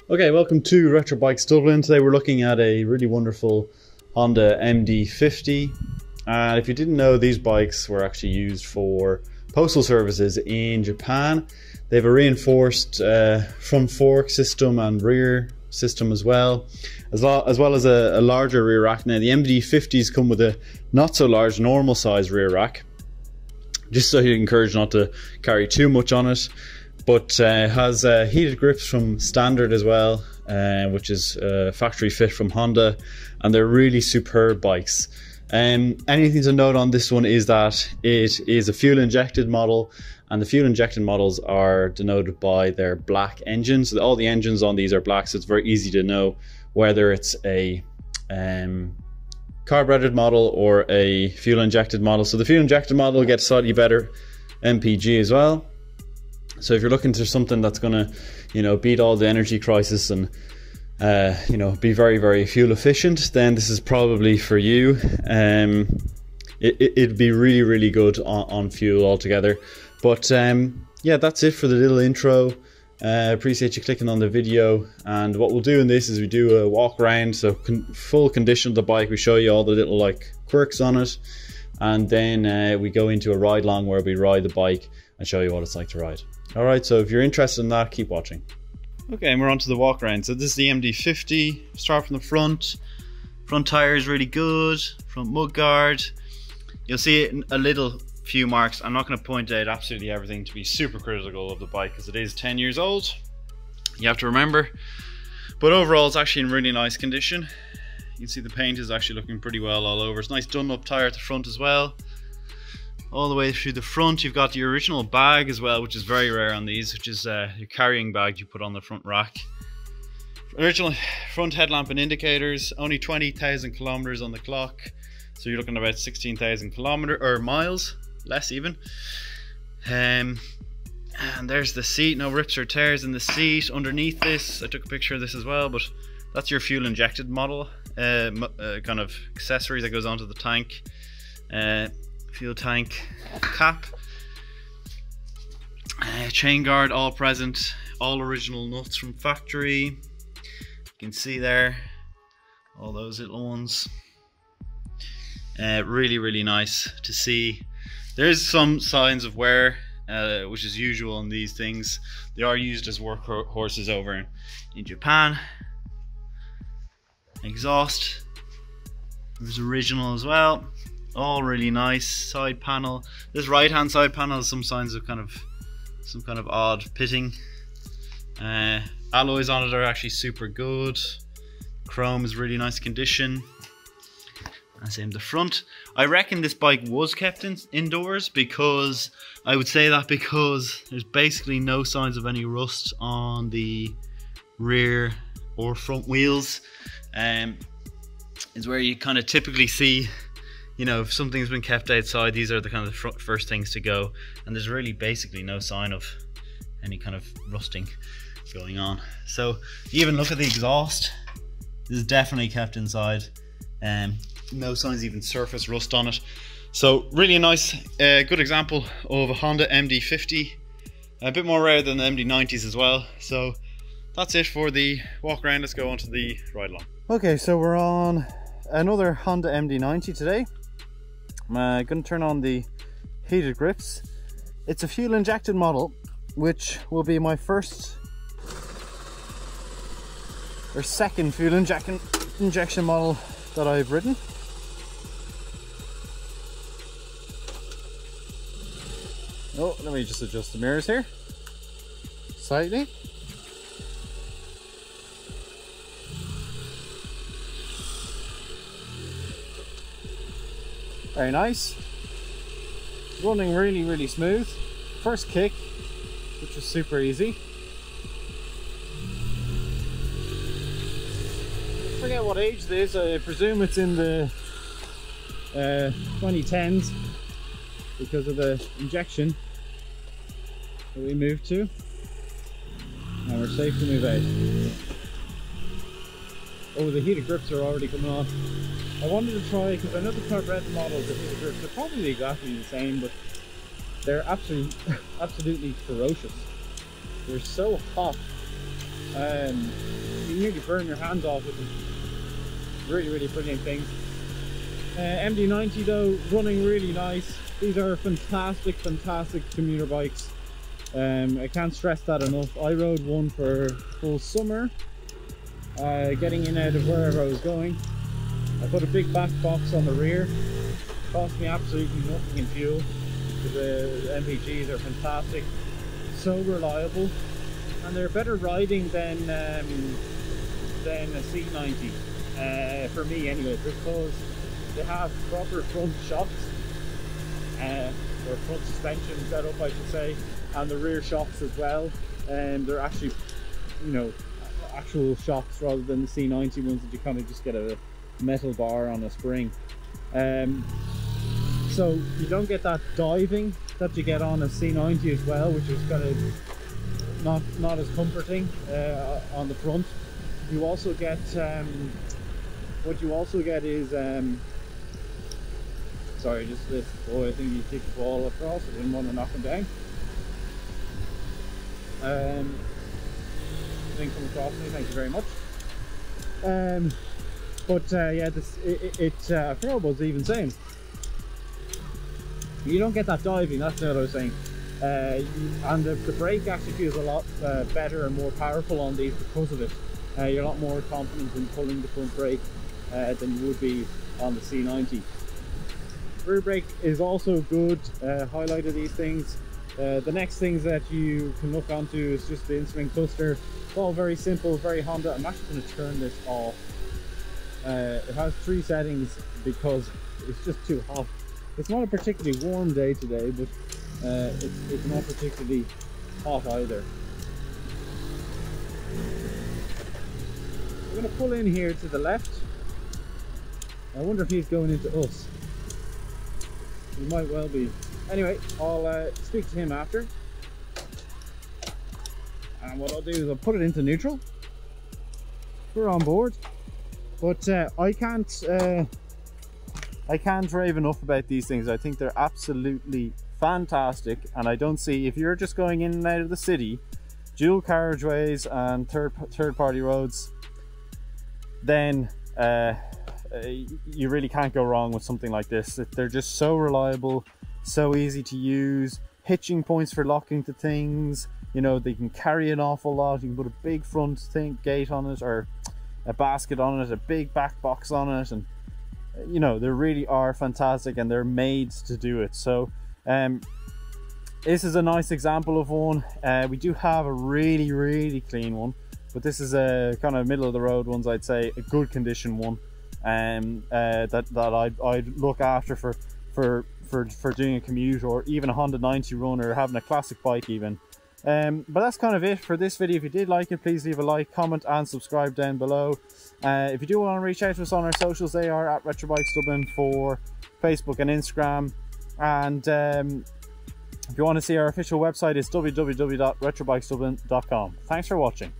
Okay, welcome to Retro Bikes Dublin. Today we're looking at a really wonderful Honda MD50. And if you didn't know, these bikes were actually used for postal services in Japan. They have a reinforced front fork system and rear system as well as a larger rear rack. Now the MD50s come with a not so large normal size rear rack, just so you're encouraged not to carry too much on it. But has heated grips from Standard as well, which is factory fit from Honda, and they're really superb bikes. Anything to note on this one is that it is a fuel injected model, and the fuel injected models are denoted by their black engines. So all the engines on these are black, so it's very easy to know whether it's a carbureted model or a fuel injected model. So the fuel injected model gets slightly better MPG as well. So if you're looking for something that's going to, beat all the energy crisis and, be very, very fuel efficient, then this is probably for you. It'd be really, really good on fuel altogether. But yeah, that's it for the little intro. Appreciate you clicking on the video. And what we'll do in this is we do a walk around, so full condition of the bike. We show you all the little quirks on it, and then we go into a ride along where we ride the bike and show you what it's like to ride. Alright, so if you're interested in that, keep watching. Okay, and we're on to the walk around. So this is the MD50. Start from the front. Front tire is really good. Front mud guard. You'll see a few marks. I'm not going to point out absolutely everything to be super critical of the bike because it is 10 years old. You have to remember. But overall, it's actually in really nice condition. You can see the paint is actually looking pretty well all over. It's a nice Dunlop tire at the front as well. All the way through the front, you've got the original bag as well, which is very rare on these, which is your carrying bag you put on the front rack. Original front headlamp and indicators, only 20,000 kilometers on the clock, so you're looking at about 16,000 miles, less even. And there's the seat, no rips or tears in the seat. Underneath this, I took a picture of this as well, but that's your fuel injected model, kind of accessory that goes onto the tank. Fuel tank cap, chain guard all present, all original nuts from factory. You can see there all those little ones. Really, really nice to see. There's some signs of wear, which is usual on these things. They are used as workhorses over in Japan. Exhaust is original as well. All really nice. Side panel. This right hand side panel has some signs of some kind of odd pitting. Alloys on it are actually super good. Chrome is really nice condition. And same the front. I reckon this bike was kept indoors because there's basically no signs of any rust on the rear or front wheels. Is where you kind of typically see, if something's been kept outside, these are the kind of first things to go, and there's really basically no sign of any kind of rusting going on. So you even look at the exhaust, this is definitely kept inside, no signs even surface rust on it. So really a nice, good example of a Honda MD50, a bit more rare than the MD90s as well. So that's it for the walk around. Let's go on to the ride along. Okay, so we're on another Honda MD90 today. I'm going to turn on the heated grips. It's a fuel injected model, which will be my second fuel injection model that I've ridden. Oh, let me just adjust the mirrors here slightly. Very nice. Running really, really smooth. First kick, which was super easy. I forget what age this is. I presume it's in the 2010s because of the injection that we moved to. Now we're safe to move out. Oh, the heated grips are already coming off. I wanted to try, because I know the carbureted models, the heated grips are probably exactly the same, but they're absolutely ferocious. They're so hot You nearly burn your hands off with them. Really brilliant things. MD90 though, running really nice. These are fantastic commuter bikes. I can't stress that enough. I rode one for full summer, getting in and out of wherever I was going. I put a big back box on the rear. Cost me absolutely nothing in fuel. The MPGs are fantastic, so reliable, and they're better riding than a C90 for me anyway, because they have proper front shocks, or front suspension setup I should say, and the rear shocks as well, and they're actually, you know, actual shocks rather than the C90 ones that you kind of just get a metal bar on a spring. So you don't get that diving that you get on a C90 as well, which is kind of not as comforting on the front. You also get what you also get is sorry, just this boy, I think he kicked the ball across. I didn't want to knock him down. Didn't come across me, thank you very much. Yeah, this I forgot what I was even saying. You don't get that diving, that's what I was saying. And the brake actually feels a lot better and more powerful on these because of it. You're a lot more confident in pulling the front brake than you would be on the C90. Rear brake is also good. Highlight of these things. The next things that you can look onto is just the instrument cluster. It's all very simple, very Honda. I'm actually going to turn this off. It has 3 settings because it's just too hot. It's not a particularly warm day today, but it's not particularly hot either. We're going to pull in here to the left. I wonder if he's going into us. He might well be. Anyway, I'll speak to him after. And what I'll do is I'll put it into neutral. We're on board. But I can't rave enough about these things. I think they're absolutely fantastic, and I don't see, if you're just going in and out of the city, dual carriageways and third party roads, then you really can't go wrong with something like this. They're just so reliable, so easy to use, hitching points for locking to things, you know, they can carry an awful lot. You can put a big front gate on it, or a basket on it, a big back box on it, and you know, they really are fantastic and they're made to do it. So this is a nice example of one. We do have a really clean one, but this is a kind of middle of the road ones, I'd say, a good condition one, that I'd look after for doing a commute, or even a Honda 90 run, or having a classic bike even. But that's kind of it for this video. If you did like it, please leave a like, comment and subscribe down below. If you do want to reach out to us on our socials, they are at RetroBikesDublin for Facebook and Instagram. And if you want to see our official website, it's www.retrobikesdublin.com. Thanks for watching.